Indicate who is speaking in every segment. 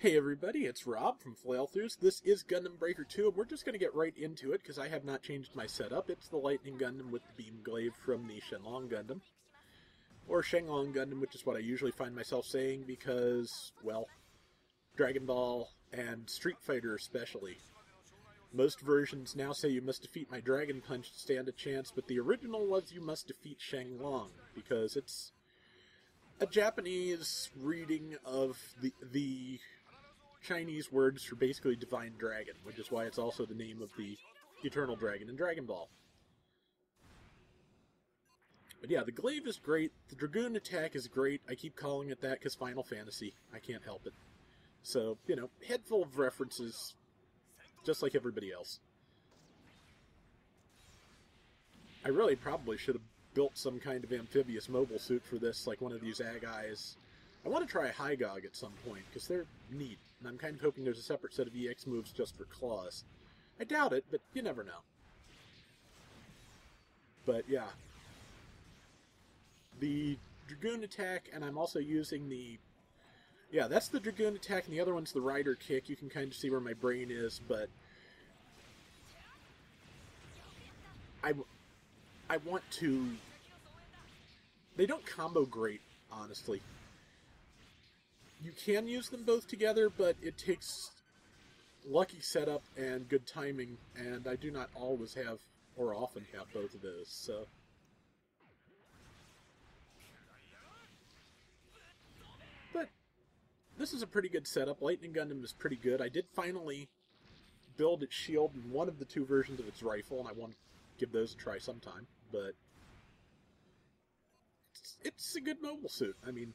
Speaker 1: Hey everybody, it's Rob from Flailthroughs. This is Gundam Breaker 2, and we're just going to get right into it because I have not changed my setup. It's the Lightning Gundam with the beam glaive from the Shenlong Gundam. Or Shenlong Gundam, which is what I usually find myself saying because, well, Dragon Ball and Street Fighter especially. Most versions now say you must defeat my Dragon Punch to stand a chance, but the original was you must defeat Shenlong because it's a Japanese reading of the Chinese words for basically Divine Dragon, which is why it's also the name of the Eternal Dragon in Dragon Ball. But yeah, the glaive is great, the Dragoon attack is great, I keep calling it that because Final Fantasy, I can't help it. So, you know, head full of references, just like everybody else. I really probably should have built some kind of amphibious mobile suit for this, like one of these Agais. I want to try a Hygog at some point, because they're neat, and I'm kind of hoping there's a separate set of EX moves just for claws. I doubt it, but you never know. But yeah. The Dragoon attack, and I'm also using the... Yeah, that's the Dragoon attack, and the other one's the Rider kick. You can kind of see where my brain is, but... I want to... They don't combo great, honestly. You can use them both together, but it takes lucky setup and good timing, and I do not always have, or often have, both of those, so... But this is a pretty good setup. Lightning Gundam is pretty good. I did finally build its shield in one of the two versions of its rifle, and I want to give those a try sometime, but... It's a good mobile suit. I mean...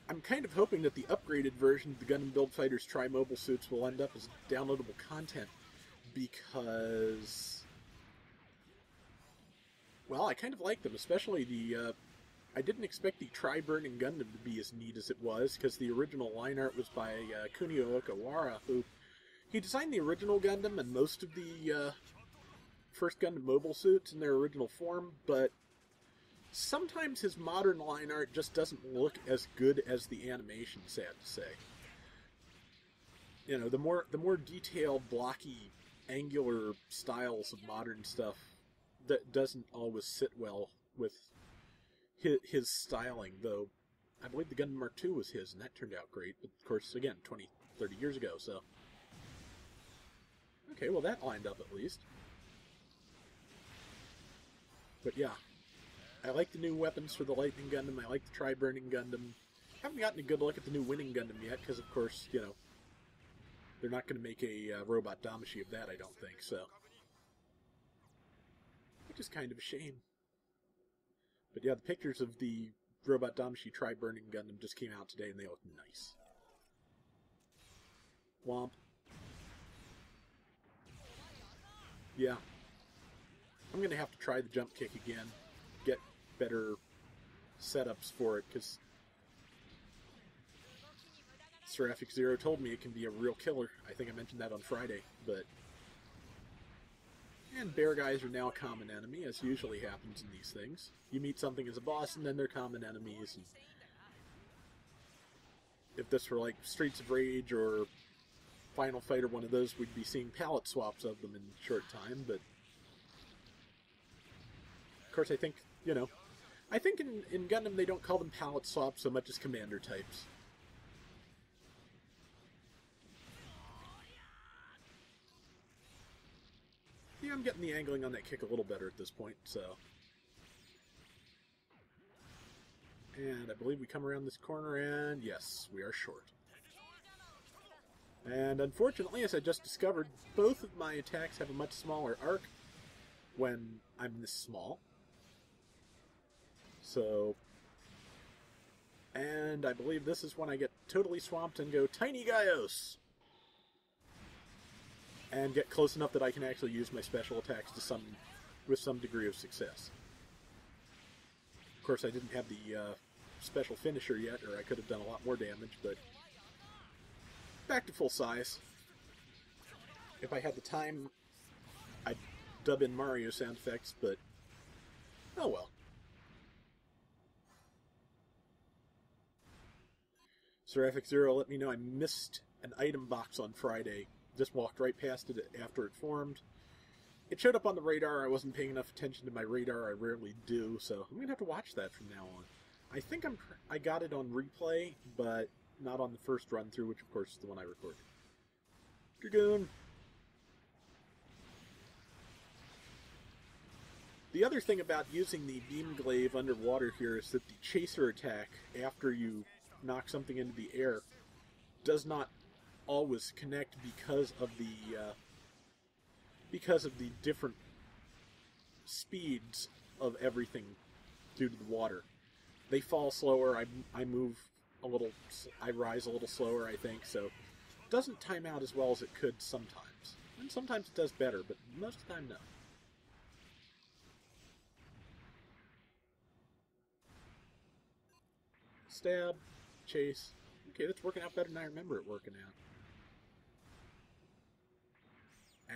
Speaker 1: I'm kind of hoping that the upgraded version of the Gundam Build Fighters Tri-Mobile suits will end up as downloadable content, because... Well, I kind of like them, especially the... I didn't expect the Tri-Burning Gundam to be as neat as it was, because the original line art was by Kunio Okawara, who... He designed the original Gundam and most of the first Gundam mobile suits in their original form, but... Sometimes his modern line art just doesn't look as good as the animation, sad to say. You know, the more detailed, blocky, angular styles of modern stuff that doesn't always sit well with his styling, though I believe the Gundam Mark II was his, and that turned out great. But of course, again, 20, 30 years ago, so... Okay, well that lined up at least. But yeah. I like the new weapons for the Lightning Gundam, I like the Tri-Burning Gundam. I haven't gotten a good look at the new Winning Gundam yet, because of course, you know, they're not going to make a robot Damashi of that, I don't think, so. Which is kind of a shame. But yeah, the pictures of the robot Damashi Tri-Burning Gundam just came out today, and they look nice. Womp. Yeah. I'm going to have to try the jump kick again. Get better setups for it, because Seraphic Zero told me it can be a real killer. I think I mentioned that on Friday, but... And bear guys are now a common enemy, as usually happens in these things. You meet something as a boss, and then they're common enemies, and... If this were like Streets of Rage or Final Fight or one of those, we'd be seeing palette swaps of them in a short time, but... Of course, I think, you know, I think in Gundam they don't call them palette swaps so much as commander types. Yeah, I'm getting the angling on that kick a little better at this point, so... And I believe we come around this corner, and yes, we are short. And unfortunately, as I just discovered, both of my attacks have a much smaller arc when I'm this small. So, and I believe this is when I get totally swamped and go Tiny Gaios! And get close enough that I can actually use my special attacks with some degree of success. Of course, I didn't have the special finisher yet, or I could have done a lot more damage, but back to full size. If I had the time, I'd dub in Mario sound effects, but oh well. Seraphic Zero let me know I missed an item box on Friday. Just walked right past it after it formed. It showed up on the radar. I wasn't paying enough attention to my radar. I rarely do, so I'm going to have to watch that from now on. I think I got it on replay, but not on the first run-through, which of course is the one I recorded. Dragoon! The other thing about using the beam glaive underwater here is that the chaser attack, after you knock something into the air, does not always connect because of the different speeds of everything due to the water. They fall slower. I move a little. I rise a little slower, I think. So it doesn't time out as well as it could sometimes, and sometimes it does better, but most of the time, no. Stab, chase. Okay, that's working out better than I remember it working out.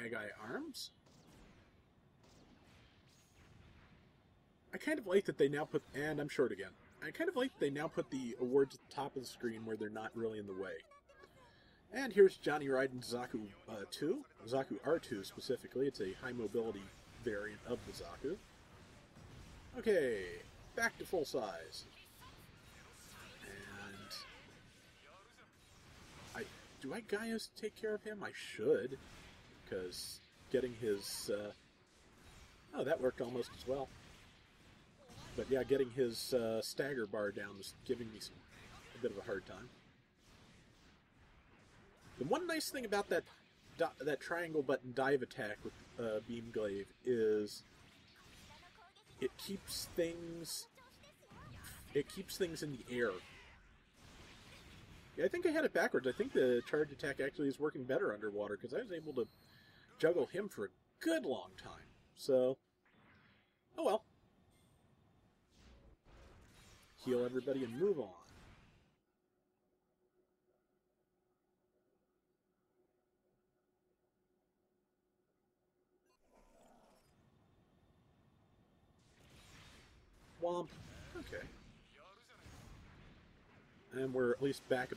Speaker 1: Ag-eye arms. I kind of like that they now put, and I'm short again. I kind of like that they now put the awards at the top of the screen where they're not really in the way. And here's Johnny riding Zaku 2, Zaku R2 specifically. It's a high mobility variant of the Zaku. Okay, back to full size. And do I Gaius to take care of him? I should, because getting his oh, that worked almost as well. But yeah, getting his stagger bar down was giving me a bit of a hard time. The one nice thing about that triangle button dive attack with beam glaive is it keeps things in the air. Yeah, I think I had it backwards. I think the charge attack actually is working better underwater because I was able to juggle him for a good long time. So, oh well. Heal everybody and move on. Womp. Okay. And we're at least back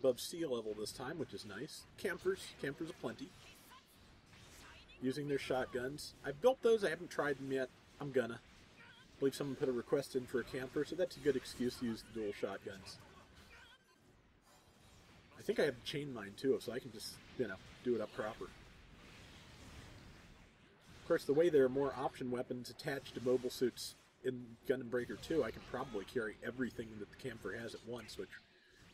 Speaker 1: above sea level this time, which is nice. Campers aplenty. Using their shotguns. I've built those, I haven't tried them yet. I'm gonna. I believe someone put a request in for a camper, so that's a good excuse to use the dual shotguns. I think I have the chain mine too, so I can just, do it up proper. Of course, the way there are more option weapons attached to mobile suits in Gundam Breaker 2, I can probably carry everything that the camper has at once, which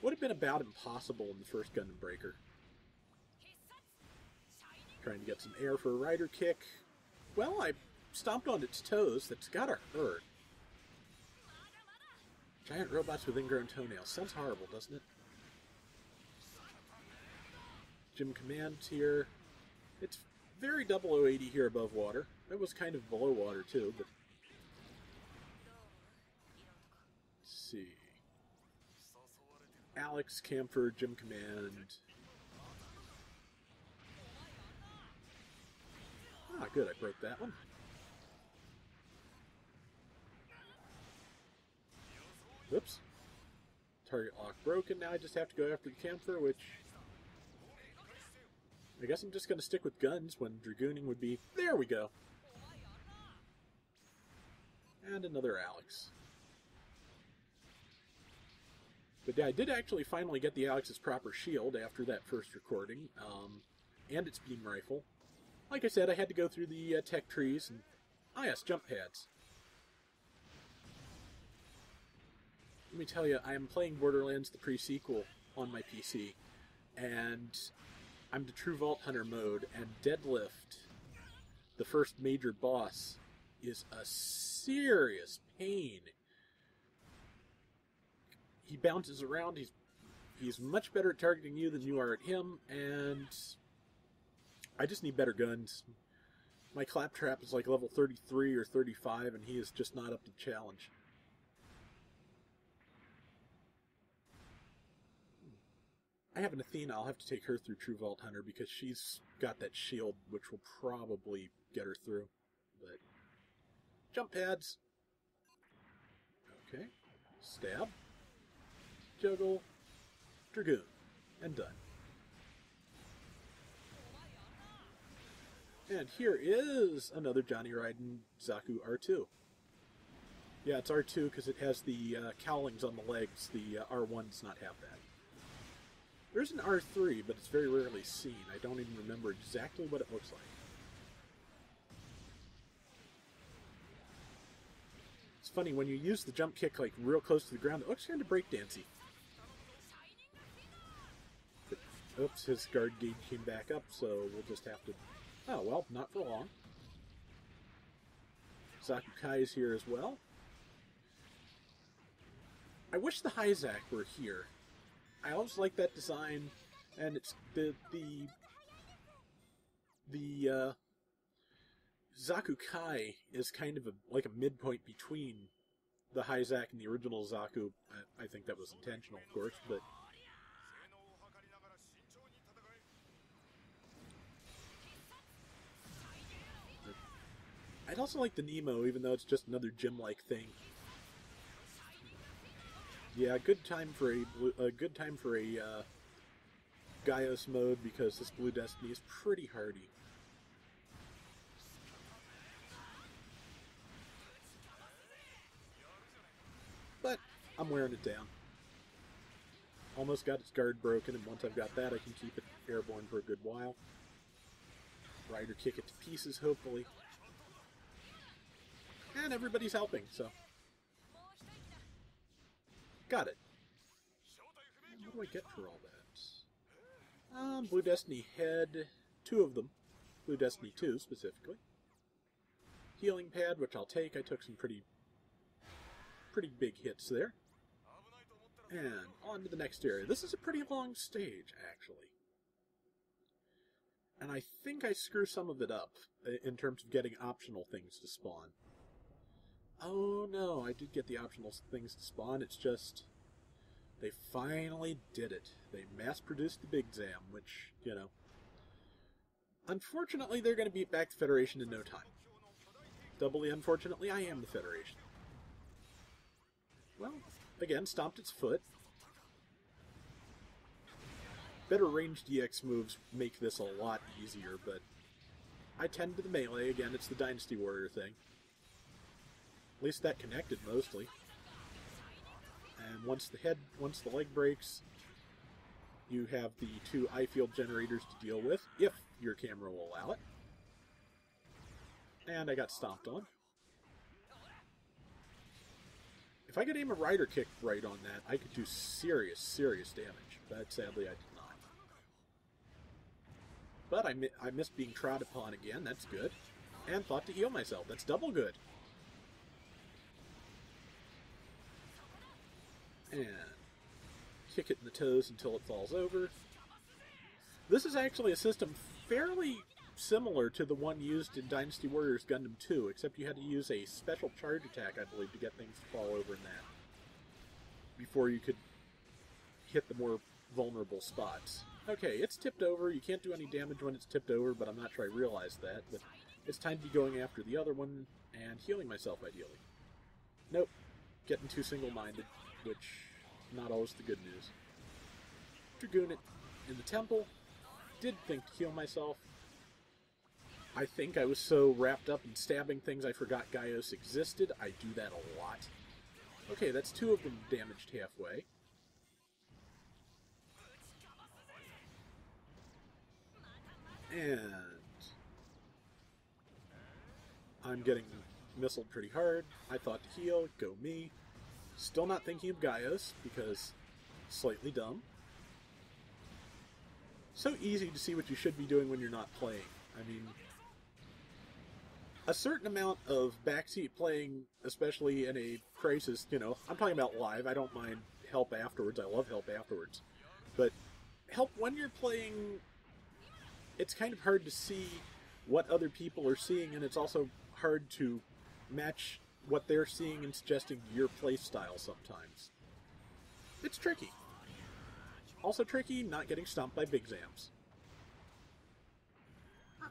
Speaker 1: would have been about impossible in the first Gundam Breaker. Trying to get some air for a rider kick. Well, I stomped on its toes. That's gotta hurt. Giant robots with ingrown toenails. Sounds horrible, doesn't it? Gym Command's here. It's very 0080 here above water. It was kind of below water too, but let's see. Alex, Camphor, Gym Command. Ah, good, I broke that one. Oops. Target lock broken. Now I just have to go after the Camphor, which I guess I'm just going to stick with guns when dragooning would be... There we go. And another Alex. But yeah, I did actually finally get the Alex's proper shield after that first recording, and its beam rifle. Like I said, I had to go through the tech trees, and... Ah yes, jump pads. Let me tell you, I am playing Borderlands the pre-sequel on my PC, and I'm the True Vault Hunter mode, and Deadlift, the first major boss, is a serious pain. He bounces around, he's much better at targeting you than you are at him, and I just need better guns. My Claptrap is like level 33 or 35, and he is just not up to the challenge. I have an Athena. I'll have to take her through True Vault Hunter because she's got that shield, which will probably get her through. But jump pads. Okay. Stab. Juggle. Dragoon. And done. And here is another Johnny Raiden Zaku R2. Yeah, it's R2 because it has the cowlings on the legs. The R1 does not have that. There's an R3, but it's very rarely seen. I don't even remember exactly what it looks like. It's funny, when you use the jump kick like real close to the ground, it looks kind of breakdancey. But, oops, his guard gauge came back up, so we'll just have to... Oh, well, not for long. Zaku Kai is here as well. I wish the Hyzak were here. I always like that design, and it's the Zaku Kai is kind of like a midpoint between the Hyzak and the original Zaku. I think that was intentional, of course, but I'd also like the Nemo, even though it's just another gym-like thing. Yeah, good time for a Gaios mode, because this Blue Destiny is pretty hardy. But I'm wearing it down. Almost got its guard broken, and once I've got that, I can keep it airborne for a good while. Rider kick it to pieces, hopefully. And everybody's helping, so... Got it. What do I get for all that? Blue Destiny head, 2 of them. Blue Destiny 2, specifically. Healing pad, which I'll take. I took some pretty big hits there. And on to the next area. This is a pretty long stage, actually. And I think I screw some of it up, in terms of getting optional things to spawn. Oh no, I did get the optional things to spawn, it's just... They finally did it. They mass-produced the Big Zam, which, you know... Unfortunately, they're going to beat back the Federation in no time. Doubly unfortunately, I am the Federation. Well, again, stomped its foot. Better ranged EX moves make this a lot easier, but... I tend to the melee. Again, it's the Dynasty Warrior thing. At least that connected, mostly. And once the leg breaks, you have the 2 I-field generators to deal with, if your camera will allow it. And I got stomped on. If I could aim a rider kick right on that, I could do serious, serious damage. But sadly, I did not. But I missed being trod upon again, that's good. And thought to heal myself, that's double good. And kick it in the toes until it falls over. This is actually a system fairly similar to the one used in Dynasty Warriors Gundam 2, except you had to use a special charge attack, I believe, to get things to fall over in that, before you could hit the more vulnerable spots. Okay, it's tipped over. You can't do any damage when it's tipped over, but I'm not sure I realized that. But it's time to be going after the other one and healing myself, ideally. Nope. Getting too single-minded, which not always the good news. Dragoon it in the temple. Did think to heal myself. I think I was so wrapped up in stabbing things I forgot Gaios existed. I do that a lot. Okay, that's 2 of them damaged halfway. And I'm getting missiled pretty hard. I thought to heal, go me. Still not thinking of Gaios, because slightly dumb. So easy to see what you should be doing when you're not playing. I mean, a certain amount of backseat playing, especially in a crisis, you know, I'm talking about live, I don't mind help afterwards, I love help afterwards. But help when you're playing, it's kind of hard to see what other people are seeing, and it's also hard to match what they're seeing and suggesting your play style sometimes. It's tricky. Also tricky not getting stomped by Big Zams.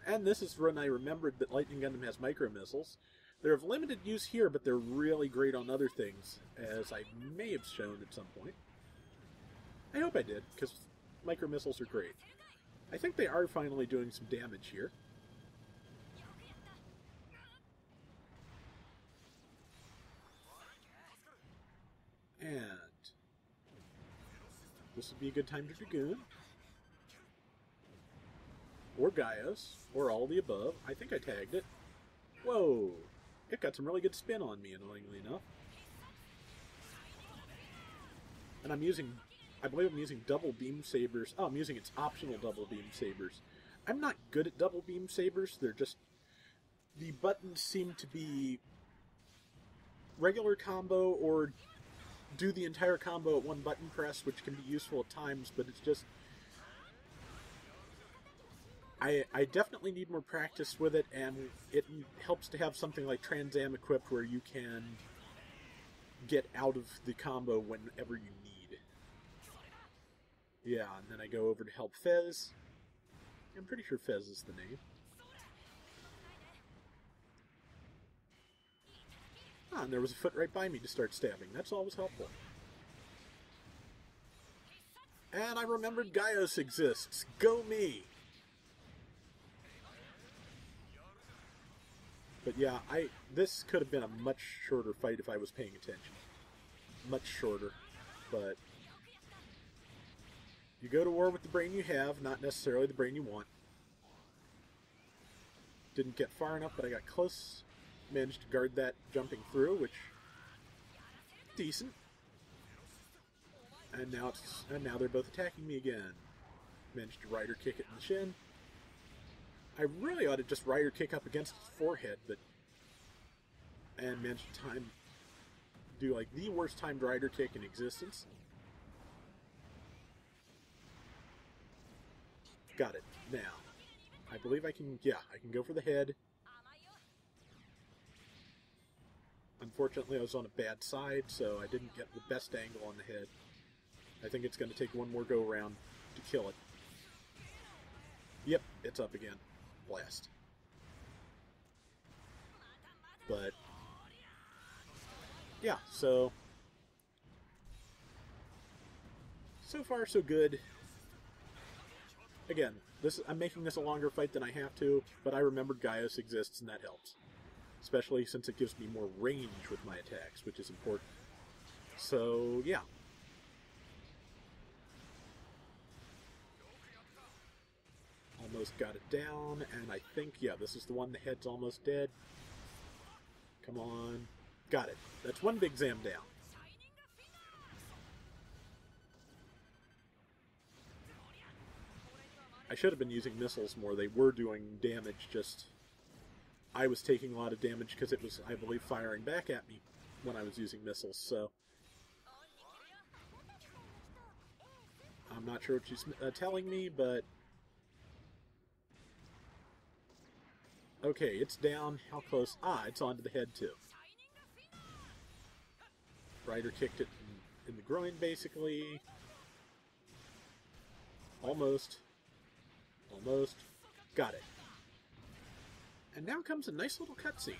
Speaker 1: And this is when I remembered that Lightning Gundam has micro missiles. They're of limited use here, but they're really great on other things, as I may have shown at some point. I hope I did, because micro missiles are great. I think they are finally doing some damage here. And this would be a good time to Dragoon. Or Gaios, or all the above. I think I tagged it. Whoa! It got some really good spin on me, annoyingly enough. And I believe I'm using double beam sabers. Oh, I'm using its optional double beam sabers. I'm not good at double beam sabers. They're just... the buttons seem to be regular combo or do the entire combo at one button press, which can be useful at times, but it's just... I definitely need more practice with it, and it helps to have something like Trans Am equipped where you can get out of the combo whenever you need. Yeah, and then I go over to help Fez. I'm pretty sure Fez is the name. Ah, and there was a foot right by me to start stabbing. That's always helpful. And I remembered Gaios exists. Go me! But yeah, this could have been a much shorter fight if I was paying attention. Much shorter. But you go to war with the brain you have, not necessarily the brain you want. Didn't get far enough, but I got close. Managed to guard that jumping through, which decent. And now they're both attacking me again. Managed to rider kick it in the shin. I really ought to just rider kick up against his forehead, and managed to do like the worst timed rider kick in existence. Got it. Now, I believe I can go for the head. Unfortunately, I was on a bad side, so I didn't get the best angle on the head. I think it's going to take one more go around to kill it. Yep, it's up again. Blast. But yeah, so far so good. Again, I'm making this a longer fight than I have to, but I remembered Gaios exists and that helps. Especially since it gives me more range with my attacks, which is important. So yeah. Almost got it down, and I think, yeah, this is the one, the head's almost dead. Come on. Got it. That's one big Zam down. I should have been using missiles more. They were doing damage, just... I was taking a lot of damage because it was, I believe, firing back at me when I was using missiles, so... I'm not sure what she's telling me, but... Okay, it's down. How close? Ah, it's onto the head, too. Rider kicked it in the groin, basically. Almost. Almost. Got it. And now comes a nice little cutscene.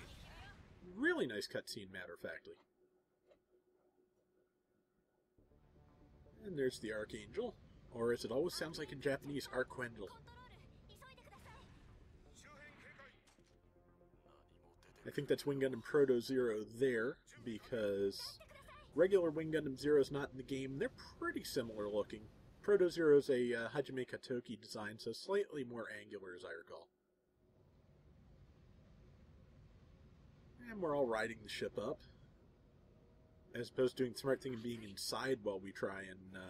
Speaker 1: Really nice cutscene, matter of factly. And there's the Archangel. Or as it always sounds like in Japanese, Archangel. I think that's Wing Gundam Proto Zero there, because regular Wing Gundam Zero is not in the game. They're pretty similar looking. Proto Zero is a Hajime Katoki design, so slightly more angular, as I recall. And we're all riding the ship up, as opposed to doing the smart thing and being inside while we try and,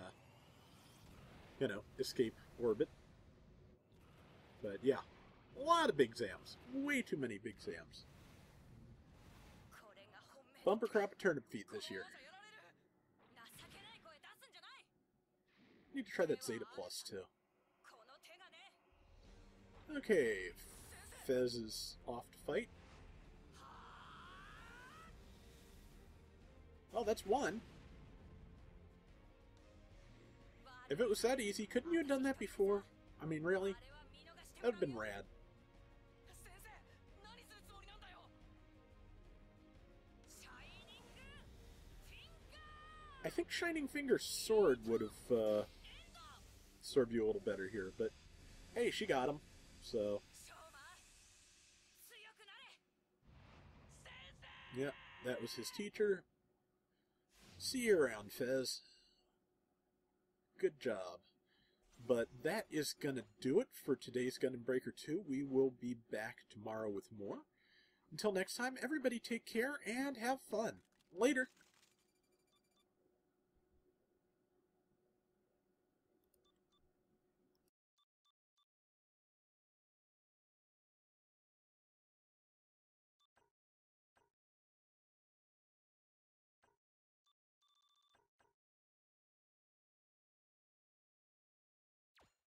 Speaker 1: you know, escape orbit. But yeah, a lot of big Zams. Way too many big Zams. Bumper crop of turnip feet this year. Need to try that Zeta Plus, too. Okay, Fez is off to fight. Oh, that's one. If it was that easy, couldn't you have done that before? I mean, really? That would have been rad. I think Shining Finger's sword would have served you a little better here, but hey, she got him. So, yeah, that was his teacher. See you around, Fez. Good job. But that is going to do it for today's Gundam Breaker 2. We will be back tomorrow with more. Until next time, everybody take care and have fun. Later.